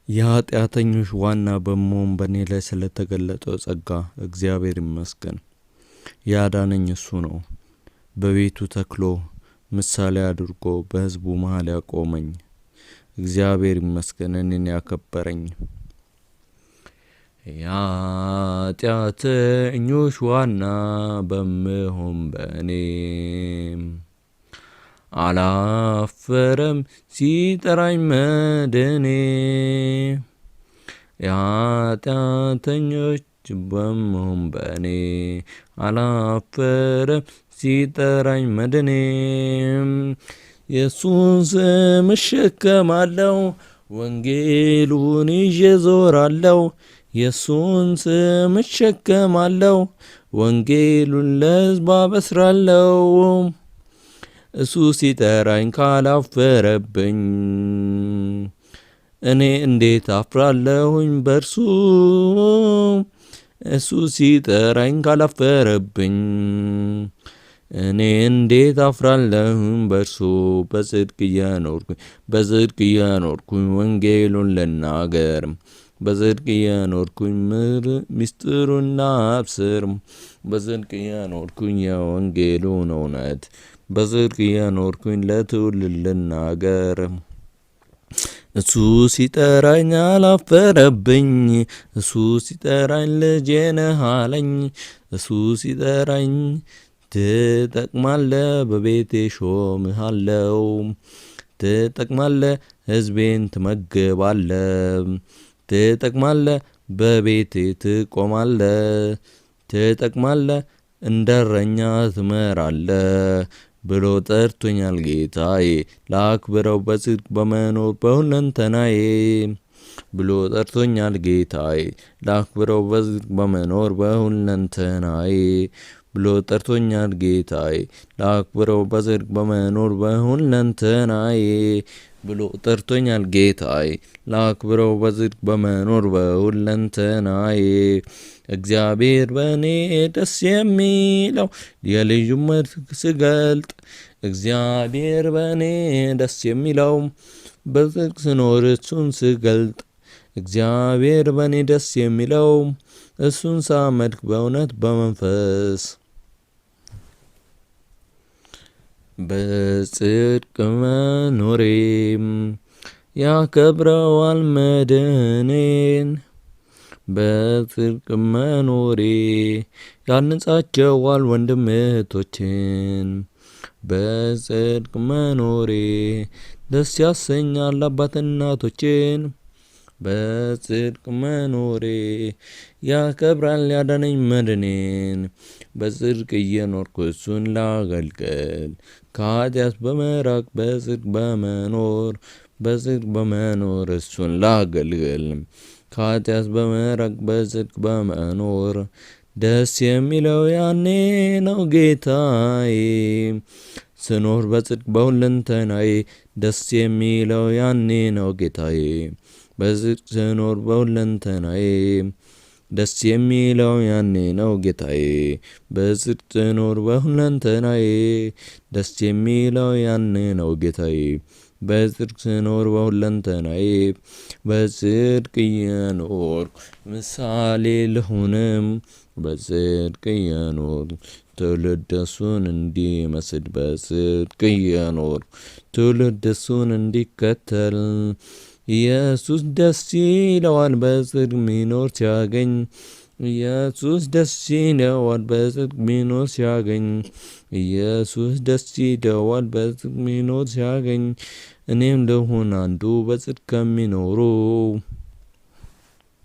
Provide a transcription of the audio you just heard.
የኃጢአተኞች ዋና በመሆን በእኔ ላይ ስለተገለጠው ጸጋ እግዚአብሔር ይመስገን። ያዳነኝ እሱ ነው። በቤቱ ተክሎ ምሳሌ አድርጎ በሕዝቡ መሃል ያቆመኝ እግዚአብሔር ይመስገን፣ እኔን ያከበረኝ። የኃጢአተኞች ዋና በመሆን በእኔ አላፈረም ሲጠራኝ መድኔ። የኃጢአተኞች በመሆን በእኔ አላፈረም ሲጠራኝ መድኔ። የእሱን ስም እሸከማለሁ፣ ወንጌሉን ይዤ ዞራለሁ። የእሱን ስም እሸከማለሁ፣ ወንጌሉን ለሕዝብ አበስራለሁ። እሱ ሲጠራኝ ካላፈረብኝ እኔ እንዴት አፍራለሁኝ በርሱ። እሱ ሲጠራኝ ካላፈረብኝ እኔ እንዴት አፍራለሁኝ በርሱ። በጽድቅ እየኖርኩኝ ወንጌሉን ልናገር፣ በጽድቅ እየኖርኩኝ ምስጢሩን ላብስር። በጽድቅ እየኖርኩኝ የወንጌሉን እውነት፣ በጽድቅ እየኖርኩኝ ለትውልድ ልናገር። እሱ ሲጠራኝ አላፈረብኝ፣ እሱ ሲጠራኝ ልጄ ነህ አለኝ። እሱ ሲጠራኝ ትጠቅማለህ በቤቴ ሾምሃለው፣ ትጠቅማለህ ሕዝቤን ትመግባለህ፣ ትጠቅማለህ በቤቴ ትቆማለህ፣ ትጠቅማለህ እንደ እረኛ ትመራለህ ብሎ ጠርቶኛል ጌታዬ። ላክብረው በጽድቅ በመኖር በሁለንተናዬ ብሎ ጠርቶኛል ጌታዬ። ላክብረው በጽድቅ በመኖር በሁለንተናዬ ብሎ ጠርቶኛል ጌታዬ። ላክብረው በጽድቅ በመኖር በሁለንተናዬ ብሎ ጠርቶኛል ጌታዬ። ላክብረው በጽድቅ በመኖር በሁለንተናዬ። እግዚአብሔር በእኔ ደስ የሚለው የልጁን መልክ ስገልጥ፣ እግዚአብሔር በእኔ ደስ የሚለው በጽድቅ ስኖር እሱን ስገልጥ፣ እግዚአብሔር በእኔ ደስ የሚለው እሱን ሳመልክ በእውነት በመንፈስ። በጽድቅ መኖሬም ያከብረዋል መድኔን፣ በጽድቅ መኖሬ ያንጻቸዋል ወንድም እህቶችን። በጽድቅ መኖሬ ደስ ያሰኛል አባት እናቶችን። በጽድቅ መኖሬ ያከብራል ያዳነኝ መድኔን። በጽድቅ እየኖርኩ እሱን ላገልግል፣ ከኃጢአት በመራቅ በጽድቅ በመኖር፣ በጽድቅ በመኖር እሱን ላገልግል፣ ከኃጢአት በመራቅ በጽድቅ በመኖር። ደስ የሚለው ያኔ ነው ጌታዬ፣ ስኖር በጽድቅ በሁለንተናዬ። ደስ የሚለው ያኔ ነው ጌታዬ፣ በጽድቅ ስኖር በሁለንተናዬ። ደስ የሚለው ያኔ ነው ጌታዬ፣ በጽድቅ ስኖር በሁለንተናዬ። ደስ የሚለው ያኔ ነው ጌታዬ፣ በጽድቅ ስኖር በሁለንተናዬ። በጽድቅ እየኖርኩ ምሳሌ ልሁንም፣ በጽድቅ እየኖርኩ ትውልድ እሱን እንዲመስል፣ በጽድቅ እየኖርኩ ትውልድ እሱን እንዲከተል። ኢየሱስ ደስ ይለዋል በጽድቅ ሚኖር ሲያገኝ፣ ኢየሱስ ደስ ይለዋል በጽድቅ ሚኖር ሲያገኝ፣ ኢየሱስ ደስ ይለዋል በጽድቅ ሚኖር ሲያገኝ። እኔም ልሁን አንዱ በጽድቅ ከሚኖሩ።